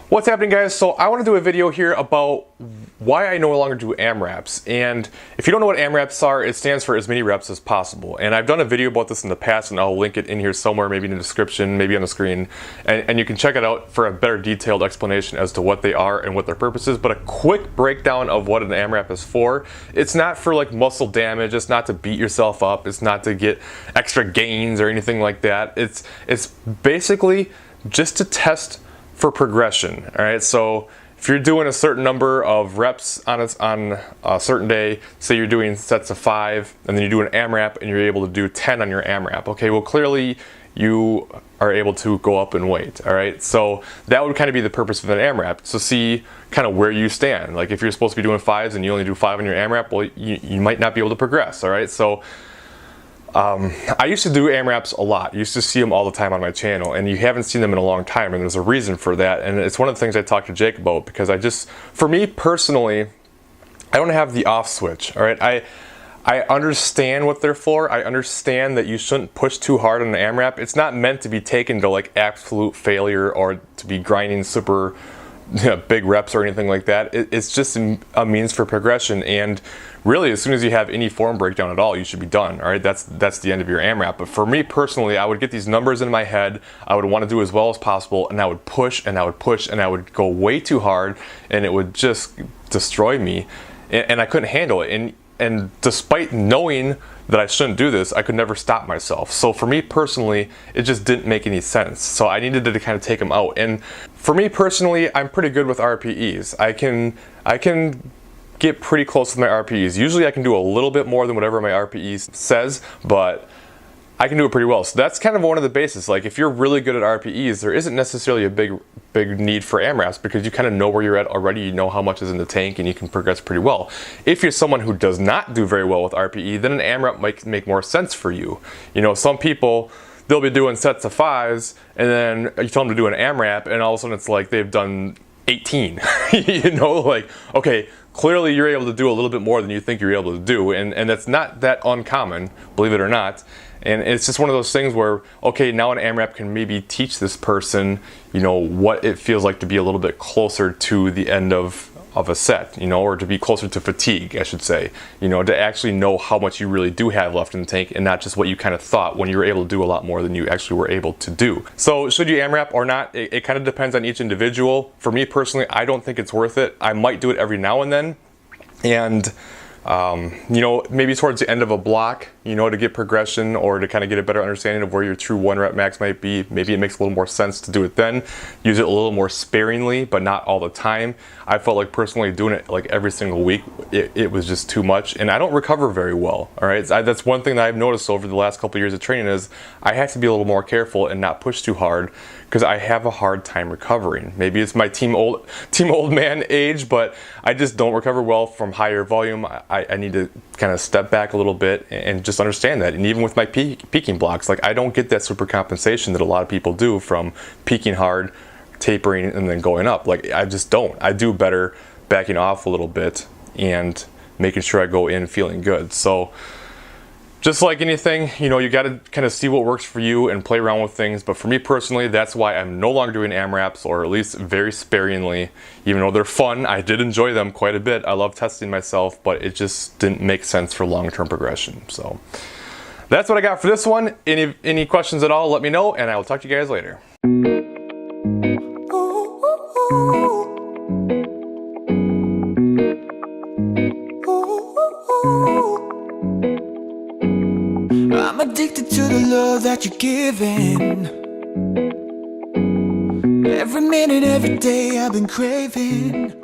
What's happening, guys? So I want to do a video here about why I no longer do AMRAPs. And if you don't know what AMRAPs are, it stands for as many reps as possible. And I've done a video about this in the past, and I'll link it in here somewhere, maybe in the description, maybe on the screen. And you can check it out for a better detailed explanation as to what they are and what their purpose is. But a quick breakdown of what an AMRAP is for. It's not for like muscle damage. It's not to beat yourself up. It's not to get extra gains or anything like that. It's basically just to test for progression. All right, so if you're doing a certain number of reps on a certain day, say you're doing sets of 5, and then you do an AMRAP and you're able to do 10 on your AMRAP. Okay, well clearly you are able to go up in weight. All right, so that would kind of be the purpose of an AMRAP. So see kind of where you stand. Like if you're supposed to be doing 5s and you only do 5 on your AMRAP, well you might not be able to progress. All right, so I used to do AMRAPs a lot. You used to see them all the time on my channel, and you haven't seen them in a long time, and there's a reason for that. And it's one of the things I talked to Jake about, because for me personally, I don't have the off switch. All right, I understand what they're for. I understand that you shouldn't push too hard on an AMRAP. It's not meant to be taken to like absolute failure or to be grinding super big reps or anything like that. It's just a means for progression, and really as soon as you have any form breakdown at all, you should be done. All right, that's the end of your AMRAP. But for me personally, I would get these numbers in my head. I would want to do as well as possible, and I would push and I would push and I would go way too hard, and it would just destroy me, and I couldn't handle it. And despite knowing that I shouldn't do this, I could never stop myself. So for me personally, it just didn't make any sense. So I needed to kind of take them out. And for me personally, I'm pretty good with RPEs. I can get pretty close with my RPEs. Usually I can do a little bit more than whatever my RPE says, but I can do it pretty well. So that's kind of one of the bases. Like if you're really good at RPEs, there isn't necessarily a big need for AMRAPs, because you kind of know where you're at already. You know how much is in the tank, and you can progress pretty well. If you're someone who does not do very well with RPE, then an AMRAP might make more sense for you. You know, some people, they'll be doing sets of 5s, and then you tell them to do an AMRAP, and all of a sudden it's like they've done 18. You know, like, okay, clearly you're able to do a little bit more than you think you're able to do, and that's not that uncommon, believe it or not. And it's just one of those things where, okay, now an AMRAP can maybe teach this person, you know, what it feels like to be a little bit closer to the end of a set, you know, or to be closer to fatigue, I should say, you know, to actually know how much you really do have left in the tank, and not just what you kind of thought when you were able to do a lot more than you actually were able to do. So should you AMRAP or not? It kind of depends on each individual. For me personally, I don't think it's worth it. I might do it every now and then, and you know, maybe towards the end of a block, you know, to get progression or to kind of get a better understanding of where your true 1 rep max might be. Maybe it makes a little more sense to do it then. Use it a little more sparingly, but not all the time. I felt like personally doing it like every single week, it was just too much, and I don't recover very well. All right, that's one thing that I've noticed over the last couple of years of training, is I have to be a little more careful and not push too hard, because I have a hard time recovering. Maybe it's my team old man age, but I just don't recover well from higher volume. I need to kind of step back a little bit and just understand that. And even with my peaking blocks, like I don't get that super compensation that a lot of people do from peaking hard, tapering, and then going up. Like I just don't. I do better backing off a little bit and making sure I go in feeling good. So just like anything, you know, you got to kind of see what works for you and play around with things. But for me personally, that's why I'm no longer doing AMRAPs, or at least very sparingly. Even though they're fun, I did enjoy them quite a bit. I love testing myself, but it just didn't make sense for long-term progression. So that's what I got for this one. Any questions at all, let me know, and I will talk to you guys later. I'm addicted to the love that you're giving. Every minute, every day I've been craving.